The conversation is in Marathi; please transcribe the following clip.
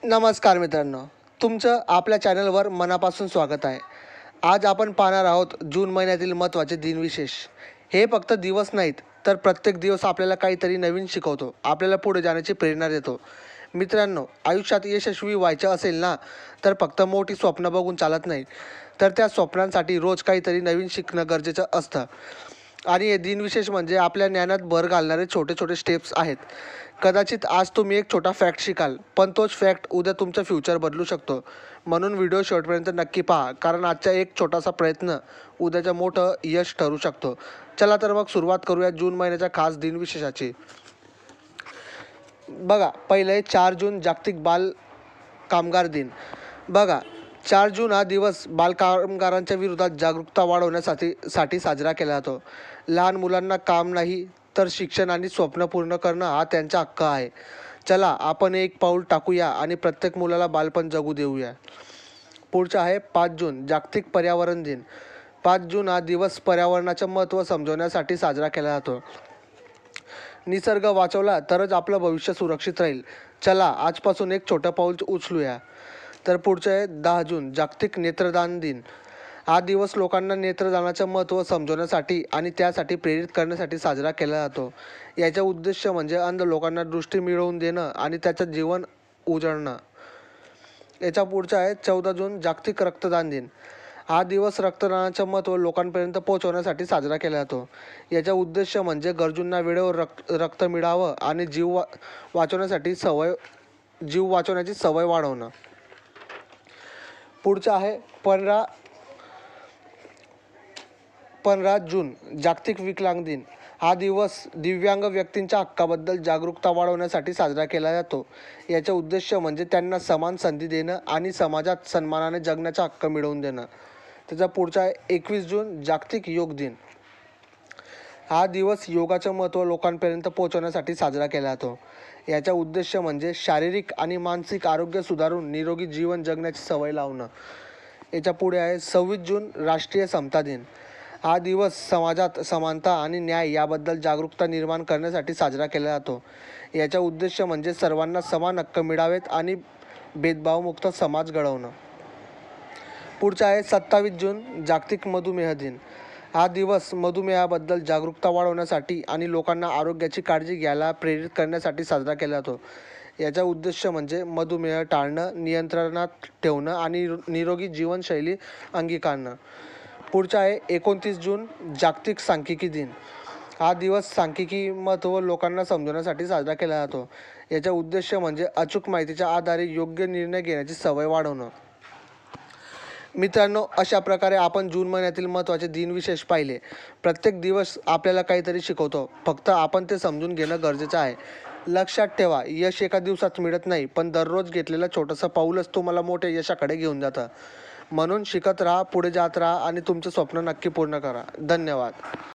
नमस्कार मित्रांनो, तुमचं आपल्या चॅनलवर मनापासून स्वागत आहे. आज आपण पाहणार आहोत जून महिन्यातील महत्त्वाचे दिनविशेष. हे फक्त दिवस नाहीत, तर प्रत्येक दिवस आपल्याला काहीतरी नवीन शिकवतो, आपल्याला पुढे जाण्याची प्रेरणा देतो. मित्रांनो, आयुष्यात यशस्वी व्हायचं असेल ना, तर फक्त मोठी स्वप्न बघून चालत नाही, तर त्या स्वप्नांसाठी रोज काहीतरी नवीन शिकणं गरजेचं असतं. आणि हे दिनविशेष म्हणजे आपल्या ज्ञानात भर घालणारे छोटे छोटे स्टेप्स आहेत. कदाचित आज तुम्ही एक छोटा फॅक्ट शिकाल, पण तोच फॅक्ट उद्या तुमचं फ्युचर बदलू शकतो. म्हणून व्हिडिओ शेवटपर्यंत नक्की पहा, कारण आजचा एक छोटासा प्रयत्न उद्याचं मोठं यश ठरू शकतो. चला तर मग सुरुवात करूया जून महिन्याच्या खास दिनविशेषाची. बघा, पहिलं आहे 4 जून जागतिक बाल कामगार दिन. बघा, 4 जून हा दिवस बालकामगारांच्या विरोधात जागरूकता वाढवण्यासाठी साजरा केला जातो. लहान मुलांना काम नाही, तर शिक्षण आणि स्वप्न पूर्ण करणं हा त्यांचा हक्क आहे. चला, आपण एक पाऊल टाकूया आणि प्रत्येक मुलाला बालपण जगू देऊया. पुढचं आहे 5 जून जागतिक पर्यावरण दिन. 5 जून हा दिवस पर्यावरणाचं महत्त्व समजवण्यासाठी साजरा केला जातो. निसर्ग वाचवला तरच आपलं भविष्य सुरक्षित राहील. चला, आजपासून एक छोटं पाऊल उचलूया. तर पुढचं आहे 10 जून जागतिक नेत्रदान दिन. हा दिवस लोकांना नेत्रदानाचं महत्त्व समजवण्यासाठी आणि त्यासाठी प्रेरित करण्यासाठी साजरा केला जातो. याचा उद्देश म्हणजे अंध लोकांना दृष्टी मिळवून देणं आणि त्याचं जीवन उजळणं. याच्या पुढचा आहे 14 जून जागतिक रक्तदान दिन. हा दिवस रक्तदानाचं महत्त्व लोकांपर्यंत पोहोचवण्यासाठी साजरा केला जातो. याचा उद्देश म्हणजे गरजूंना वेळेवर रक्त मिळावं आणि जीव वाचवण्याची सवय वाढवणं. पुढचं आहे 15 जून जागतिक विकलांग दिन. हा दिवस दिव्यांग व्यक्तींच्या हक्काबद्दल जागरूकता वाढवण्यासाठी साजरा केला जातो. याचा उद्देश म्हणजे त्यांना समान संधी देणं आणि समाजात सन्मानाने जगण्याचा हक्क मिळवून देणं. त्याचा पुढचा आहे 21 जून जागतिक योग दिन. हा दिवस योगाचं महत्त्व लोकांपर्यंत पोहोचवण्यासाठी साजरा केला जातो. याचा उद्देश म्हणजे शारीरिक आणि मानसिक आरोग्य सुधारून निरोगी जीवन जगण्याची सवय लावणं. याच्या पुढे आहे 26 जून राष्ट्रीय समता दिन. हा दिवस समाजात समानता आणि न्याय याबद्दल जागरूकता निर्माण करण्यासाठी साजरा केला जातो. याचा उद्देश म्हणजे सर्वांना समान हक्क मिळावेत आणि भेदभावमुक्त समाज घडवणं. पुढचा आहे 27 जून जागतिक मधुमेह दिन. हा दिवस मधुमेहाबद्दल जागरूकता वाढवण्यासाठी आणि लोकांना आरोग्याची काळजी घ्यायला प्रेरित करण्यासाठी साजरा केला जातो. याचा उद्देश म्हणजे मधुमेह टाळणं, नियंत्रणात ठेवणं आणि निरोगी जीवनशैली अंगीकारणं. पुढचा आहे 29 जून जागतिक सांख्यिकी दिन. हा दिवस सांख्यिकी महत्त्व लोकांना समजवण्यासाठी साजरा केला जातो. याचा उद्देश म्हणजे अचूक माहितीच्या आधारे योग्य निर्णय घेण्याची सवय वाढवणं. मित्रांनो, अशा प्रकारे आपण जून महिन्यातील महत्त्वाचे दिनविशेष पाहिले. प्रत्येक दिवस आपल्याला काहीतरी शिकवतो, फक्त आपण ते समजून घेणं गरजेचं आहे. लक्षात ठेवा, यश एका दिवसात मिळत नाही, पण दररोज घेतलेलं छोटंसं पाऊलच तुम्हाला मोठ्या यशाकडे घेऊन जातं. म्हणून शिकत राहा, पुढे जात राहा आणि तुमचं स्वप्न नक्की पूर्ण करा. धन्यवाद.